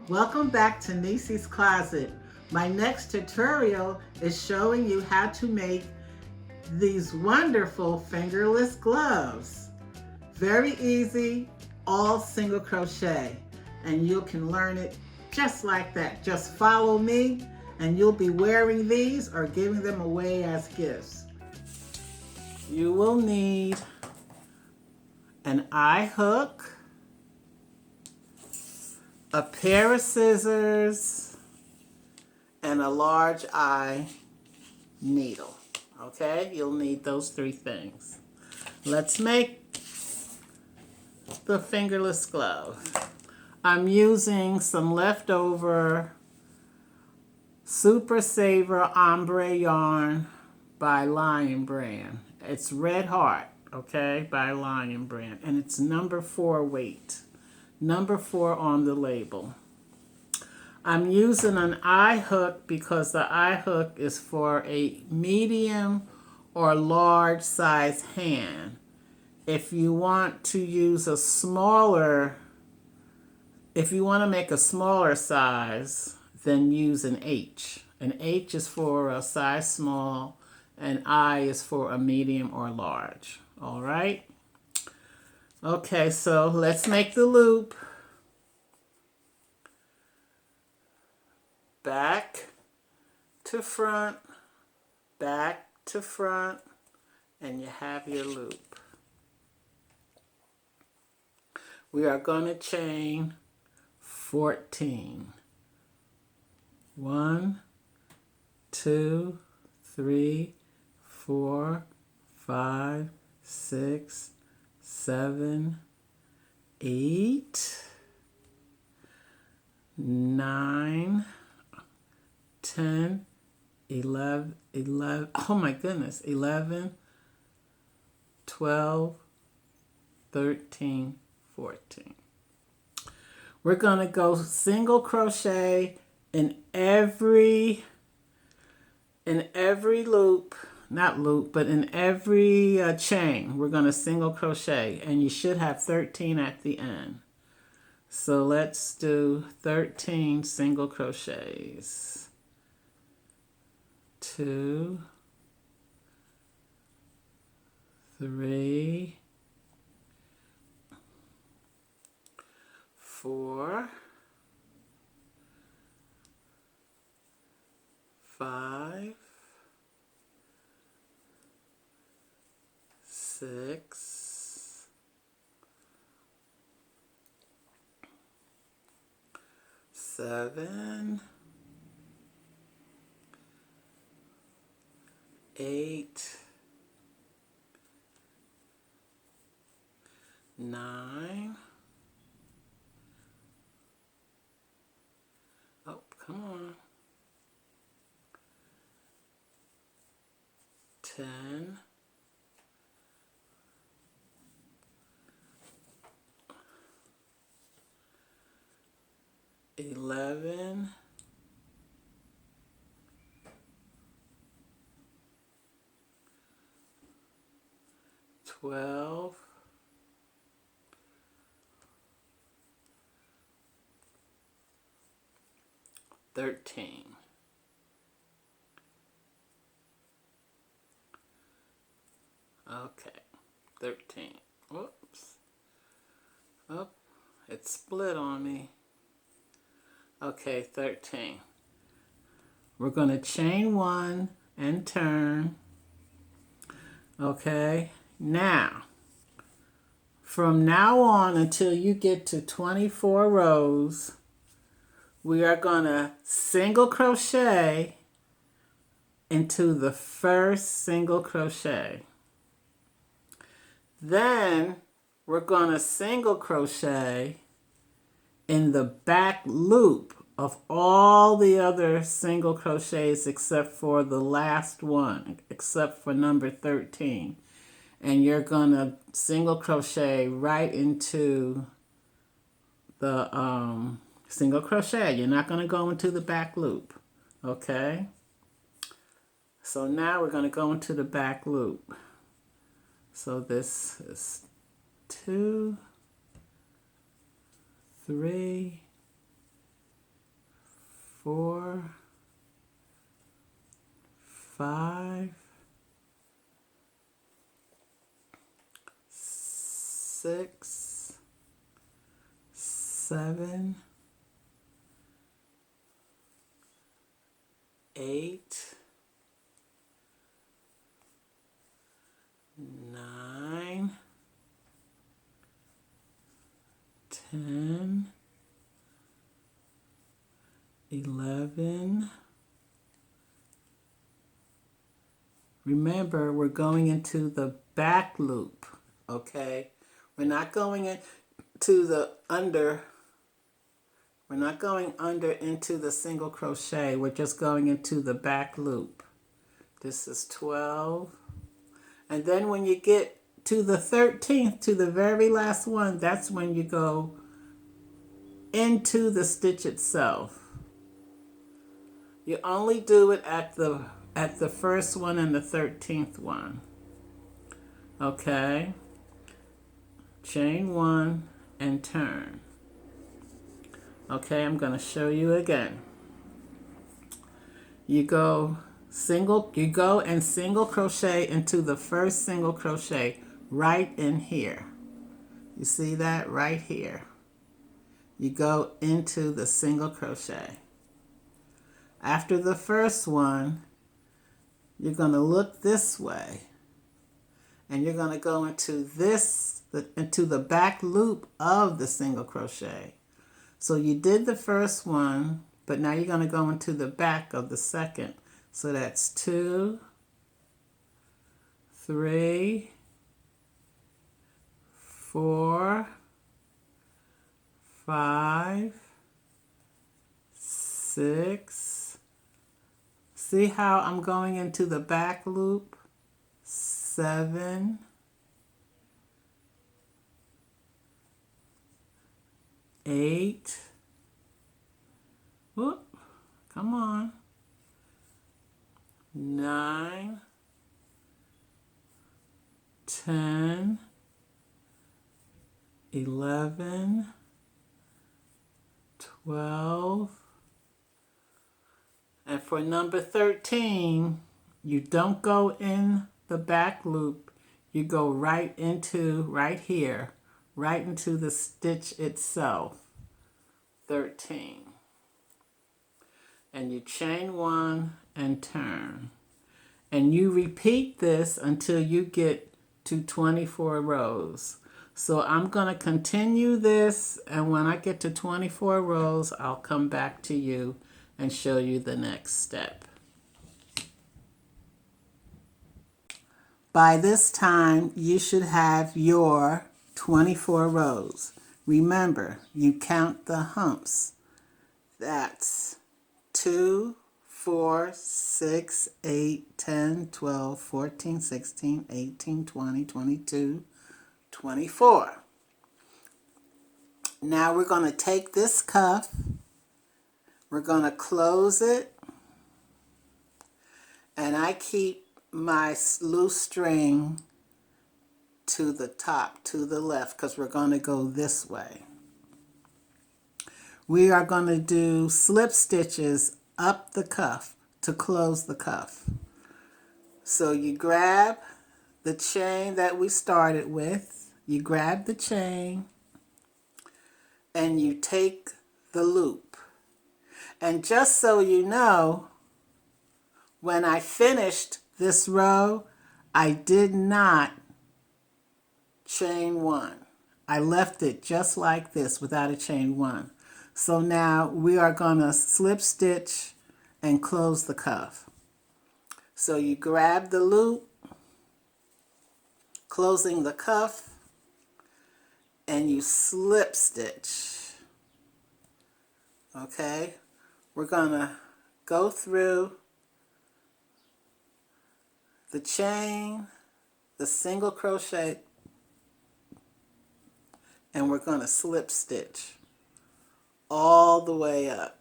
Welcome back to Nisi's Closet. My next tutorial is showing you how to make these wonderful fingerless gloves. Very easy, all single crochet, and you can learn it just like that. Just follow me and you'll be wearing these or giving them away as gifts. You will need an eye hook, a pair of scissors, and a large eye needle. Okay, you'll need those three things. Let's make the fingerless glove. I'm using some leftover Super Saver Ombre yarn by Lion Brand. It's Red Heart, okay, by Lion Brand, and it's number 4 weight. Number 4 on the label. I'm using an eye hook because the eye hook is for a medium or large size hand. If you want to use a smaller, if you want to make a smaller size, then use an H. An H is for a size small, and I is for a medium or large. All right? Okay, so let's make the loop. Back to front, back to front, and you have your loop. We are going to chain 14. 1, 2, 3, 4, 5, 6, 7, 8, 9, 10, 11, oh my goodness, 11, 12, 13, 14. We're going to go single crochet in every loop, not loop, but in every chain. We're going to single crochet, and you should have 13 at the end. So let's do 13 single crochets. 2, 3, 4, 5, 6, 7, 8, 9. Oh, come on. 10, 11, 12, 13. Okay, 13. Whoops. Oh, it split on me. Okay, 13. We're going to chain 1 and turn. Okay, now, from now on until you get to 24 rows, we are going to single crochet into the first single crochet. Then we're going to single crochet in the back loop of all the other single crochets except for the last one, except for number 13. And you're going to single crochet right into the single crochet. You're not going to go into the back loop. Okay? So now we're going to go into the back loop. So this is 2, 3, 6, 7, 8, 9, 10, 11. Remember, we're going into the back loop, okay? We're not going into the under. We're not going under into the single crochet. We're just going into the back loop. This is 12. And then when you get to the 13th, to the very last one, that's when you go into the stitch itself. You only do it at the first one and the 13th one. Okay? Chain 1 and turn. Okay, I'm going to show you again. You go and single crochet into the first single crochet right in here. You see that right here? You go into the single crochet. After the first one, you're going to look this way, and you're going to go into the back loop of the single crochet. So you did the first one, but now you're going to go into the back of the second. So that's 2, 3, 4, 5, 6. See how I'm going into the back loop? 7, 8. Whoop, come on. 9, 10, 11, 12. And for number 13, you don't go in the back loop. You go right here, right into the stitch itself. 13. And you chain 1 and turn. And you repeat this until you get to 24 rows. So I'm going to continue this, and when I get to 24 rows, I'll come back to you and show you the next step. By this time, you should have your 24 rows. Remember, you count the humps. That's 2, 4, 6, 8, 10, 12, 14, 16, 18, 20, 22, 24. Now we're going to take this cuff, we're going to close it, and I keep my loose string to the top, to the left, because we're going to go this way. We are going to do slip stitches up the cuff to close the cuff. So you grab the chain that we started with, you grab the chain, and you take the loop. And just so you know, when I finished this row, I did not chain 1. I left it just like this without a chain 1. So now we are going to slip stitch and close the cuff. So you grab the loop, closing the cuff, and you slip stitch. Okay? We're going to go through the chain, the single crochet, and we're going to slip stitch all the way up.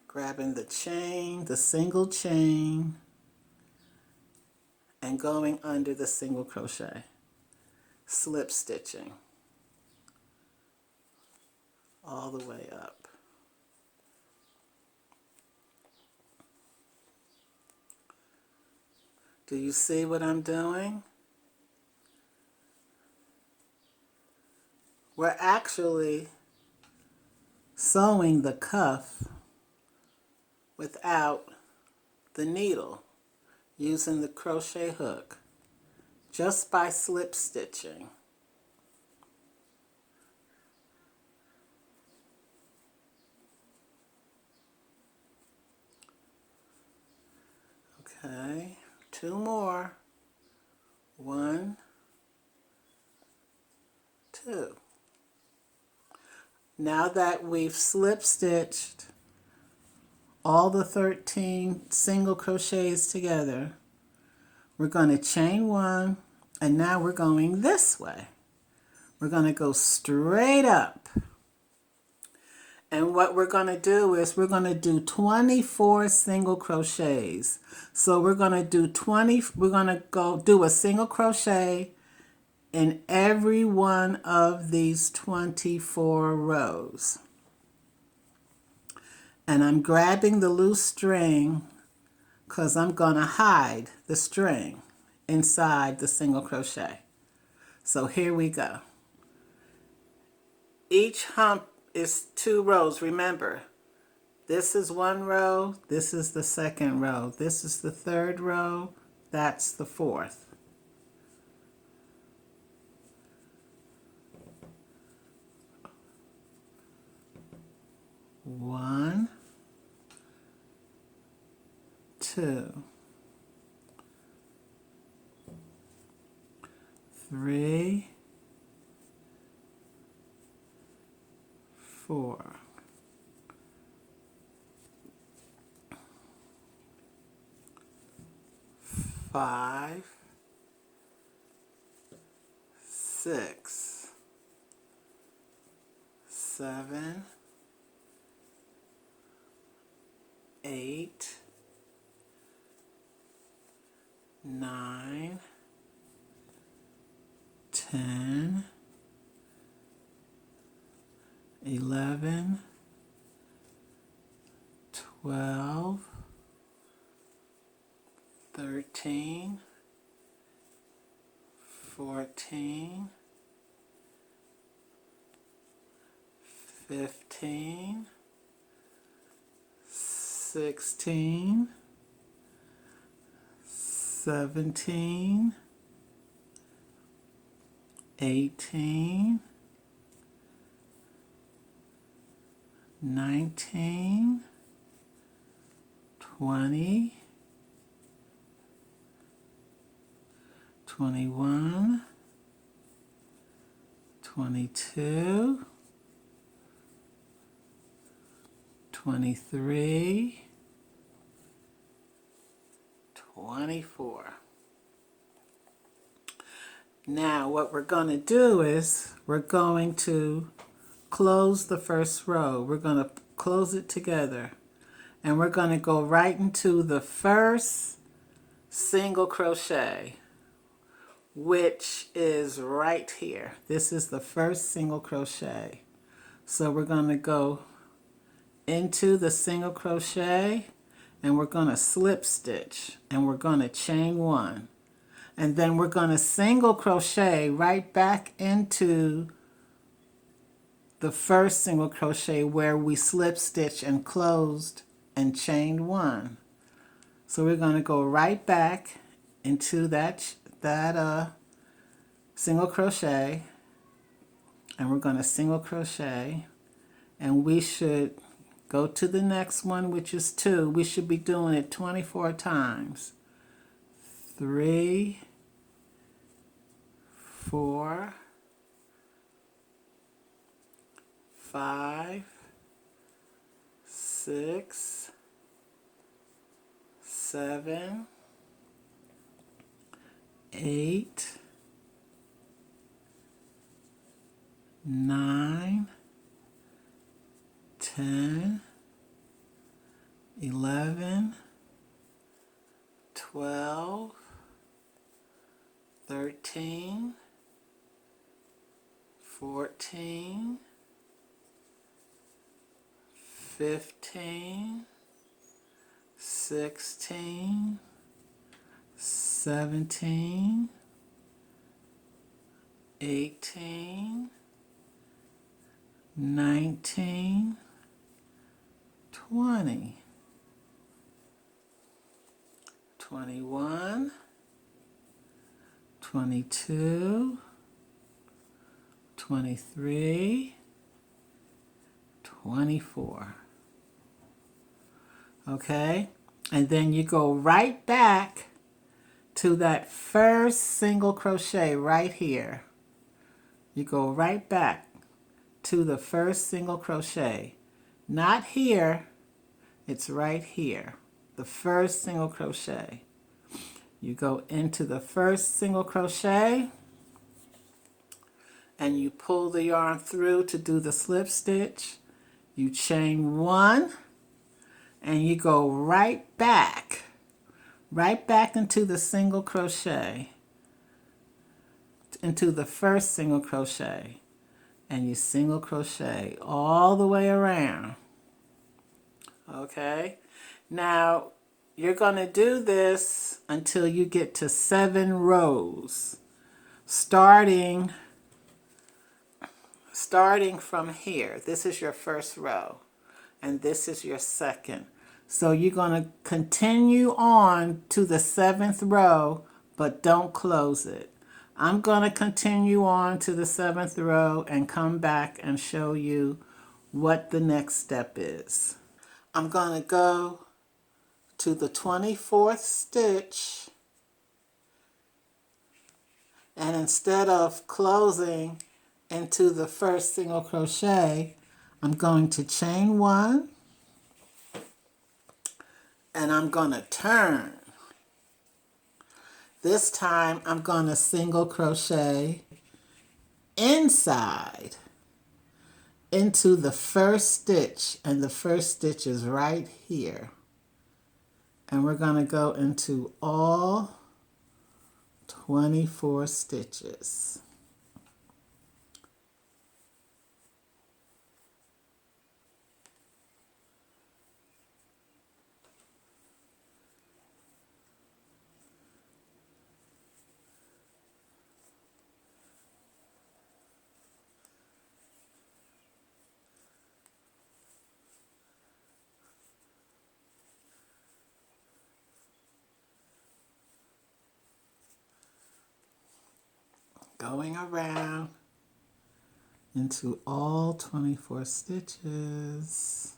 Grabbing the chain, the single chain, and going under the single crochet. Slip stitching all the way up. Do you see what I'm doing? we're actually sewing the cuff without the needle using the crochet hook just by slip stitching. Okay, 2 more. 1, 2. Now that we've slip stitched all the 13 single crochets together, we're going to chain 1, and now we're going this way. We're going to go straight up. And what we're going to do is we're going to do 24 single crochets. So we're going to do we're going to go do a single crochet in every one of these 24 rows. And I'm grabbing the loose string because I'm going to hide the string inside the single crochet. So here we go. Each hump is 2 rows. Remember, this is 1 row, this is the 2nd row, this is the 3rd row, that's the 4th. One, 2, 3, 4, 5, 6, 7, 8, 9, 10, 11, 12, 13, 14, 15, 16, 17, 18, 19, 20, 21, 22, 23, 24. Now what we're going to do is we're going to close the first row. We're going to close it together, and we're going to go right into the first single crochet, which is right here. This is the first single crochet. So we're going to go into the single crochet, and we're going to slip stitch, and we're going to chain 1. And then we're going to single crochet right back into the first single crochet where we slip stitch and closed and chained 1. So we're going to go right back into that single crochet, and we're going to single crochet, and we should go to the next one, which is 2. We should be doing it 24 times. 3, 4, 5, 6, 7, 8, 9, 10, 11, 12, 13, 14, 15, 16, 17, 18, 19, 20, 21, 22, 23, 24. Okay? And then you go right back to that first single crochet right here. You go right back to the first single crochet. Not here, it's right here. The first single crochet. You go into the first single crochet and you pull the yarn through to do the slip stitch. You chain one and you go right back into the single crochet, into the first single crochet, and you single crochet all the way around. Okay? Now, you're going to do this until you get to 7 rows, starting from here. This is your first row, and this is your second. So you're going to continue on to the 7th row, but don't close it. I'm going to continue on to the 7th row and come back and show you what the next step is. I'm going to go to the 24th stitch, and instead of closing into the first single crochet, I'm going to chain one, and I'm going to turn. This time I'm going to single crochet inside into the first stitch, and the first stitch is right here. And we're going to go into all 24 stitches. Going around into all 24 stitches.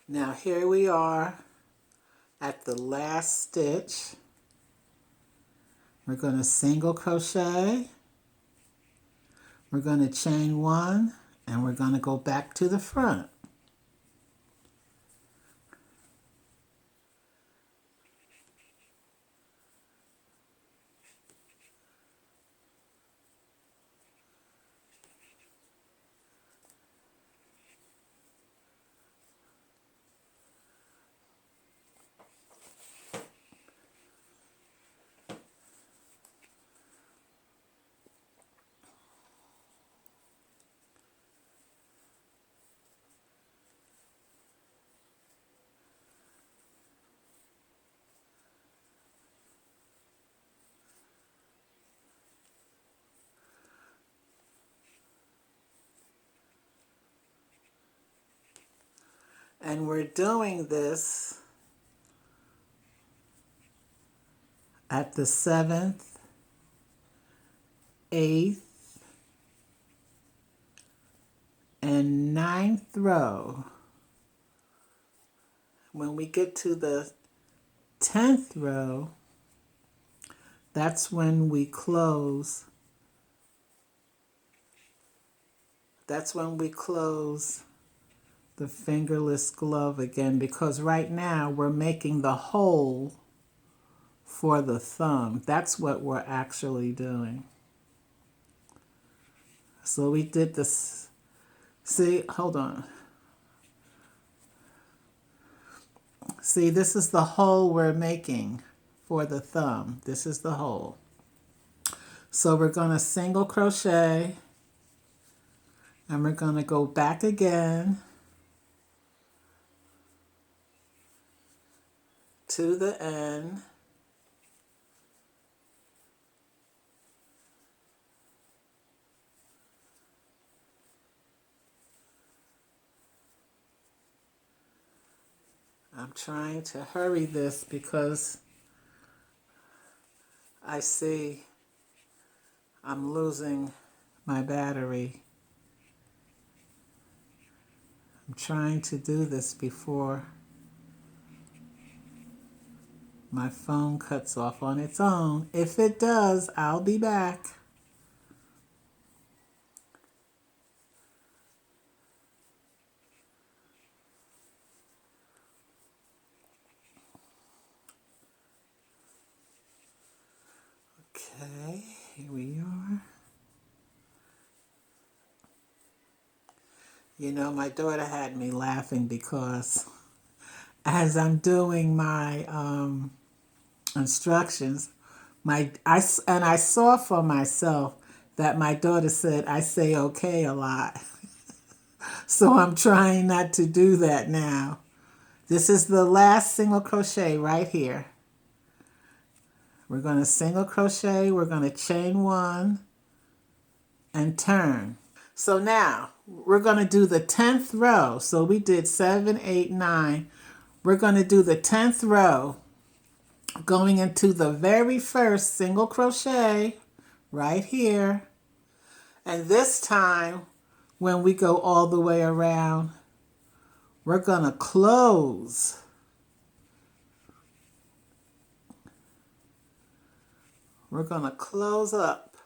Now here we are at the last stitch. We're going to single crochet, we're going to chain one, and we're going to go back to the front. And we're doing this at the 7th, 8th, and 9th row. When we get to the 10th row, that's when we close. That's when we close the fingerless glove again, because right now we're making the hole for the thumb. That's what we're actually doing. So we did this. See, hold on. See, this is the hole we're making for the thumb. This is the hole. So we're going to single crochet, and we're going to go back again to the end. I'm trying to hurry this because I see I'm losing my battery. I'm trying to do this before my phone cuts off on its own. If it does, I'll be back. Okay, here we are. You know, my daughter had me laughing because as I'm doing my instructions, I saw for myself that my daughter said I say okay a lot. So I'm trying not to do that now. This is the last single crochet right here. We're going to single crochet, we're going to chain one and turn. So now we're going to do the 10th row. So we did 7, 8, 9. We're going to do the 10th row going into the very first single crochet right here. And this time, when we go all the way around, we're going to close. We're going to close up.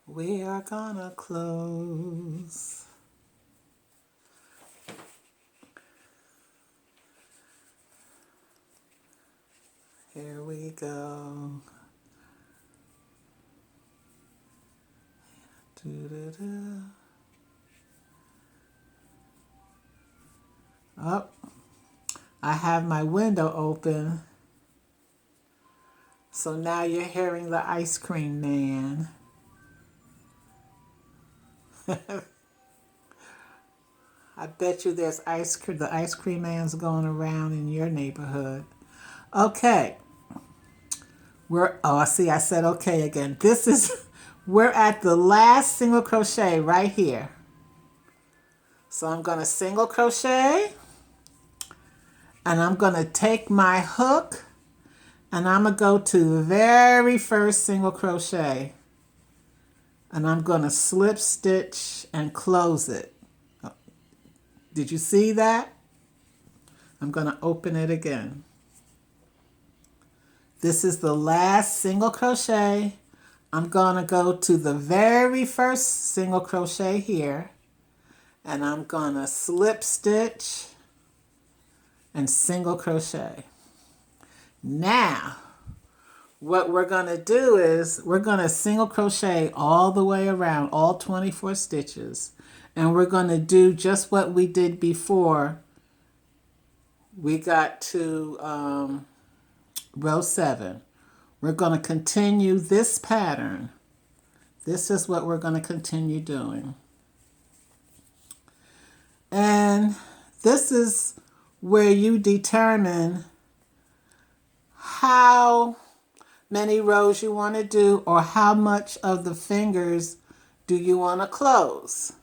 We are going to close. Here we go. Doo-doo-doo. Oh, I have my window open. So now you're hearing the ice cream man. I bet you there's the ice cream man's going around in your neighborhood. Okay. See, I said okay again. We're at the last single crochet right here. So I'm going to single crochet, and I'm going to take my hook, and I'm going to go to the very first single crochet, and I'm going to slip stitch and close it. Did you see that? I'm going to open it again. This is the last single crochet. I'm going to go to the very first single crochet here, and I'm going to slip stitch and single crochet. Now, what we're going to do is we're going to single crochet all the way around, all 24 stitches, and we're going to do just what we did before we got to row 7. We're going to continue this pattern. This is what we're going to continue doing. And this is where you determine how many rows you want to do or how much of the fingers do you want to close.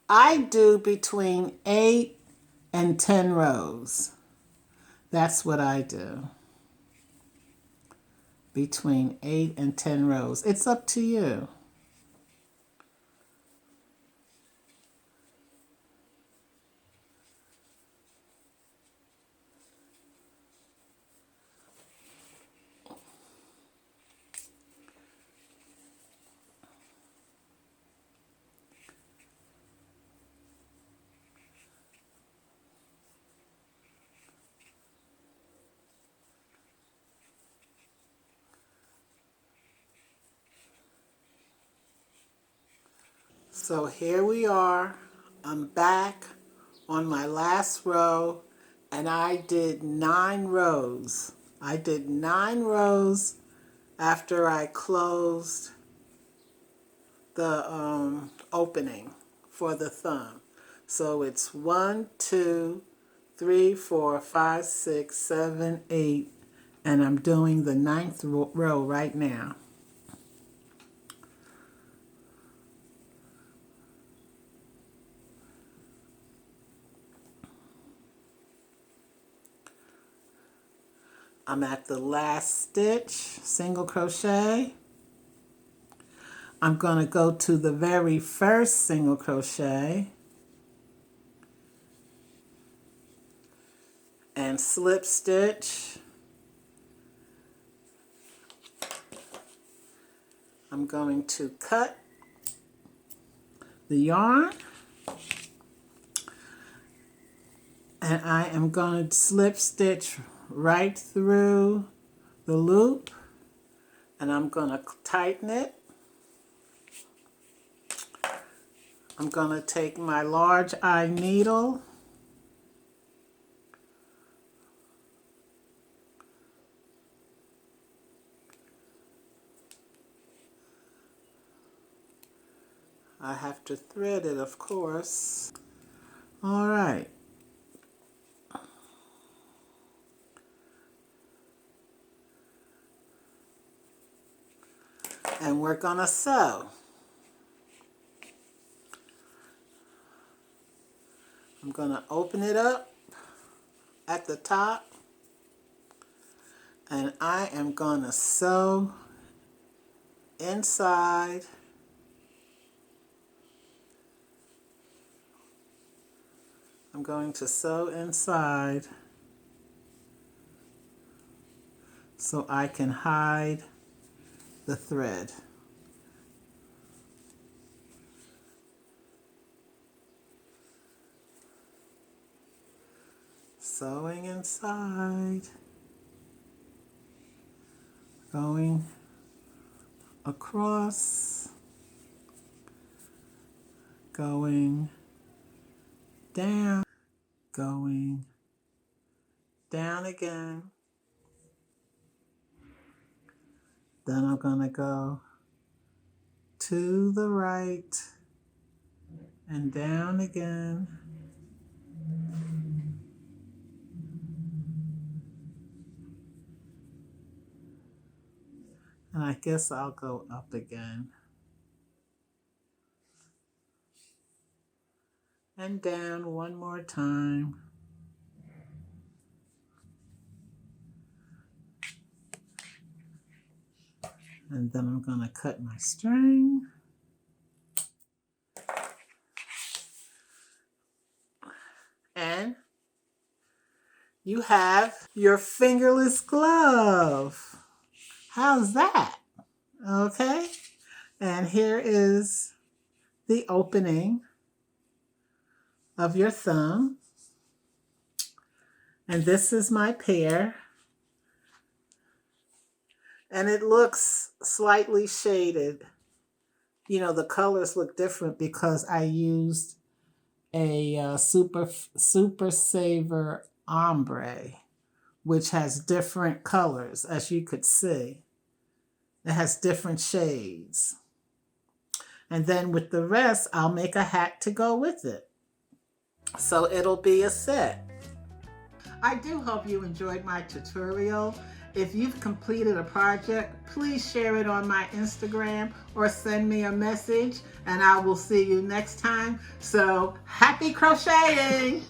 I do between 8 and 10 rows. That's what I do. Between 8 and 10 rows. It's up to you. So here we are. I'm back on my last row, and I did 9 rows. I did 9 rows after I closed the opening for the thumb. So it's 1, 2, 3, 4, 5, 6, 7, 8, and I'm doing the 9th row right now. I'm at the last stitch, single crochet. I'm going to go to the very first single crochet and slip stitch. I'm going to cut the yarn, and I am going to slip stitch right through the loop, and I'm going to tighten it. I'm going to take my large eye needle I have to thread it, of course. All right. And we're gonna sew. I'm gonna open it up at the top, and I am gonna sew inside I'm going to sew inside so I can hide the thread. Sewing inside, going across, going down, going down again. Then I'm going to go to the right and down again. And I guess I'll go up again. And down one more time. And then I'm going to cut my string. And you have your fingerless glove. How's that? Okay. And here is the opening of your thumb. And this is my pair. And it looks slightly shaded. You know, the colors look different because I used a Super Saver ombre, which has different colors, as you could see. It has different shades. And then with the rest, I'll make a hat to go with it. So it'll be a set. I do hope you enjoyed my tutorial. If you've completed a project, please share it on my Instagram or send me a message, and I will see you next time. So happy crocheting!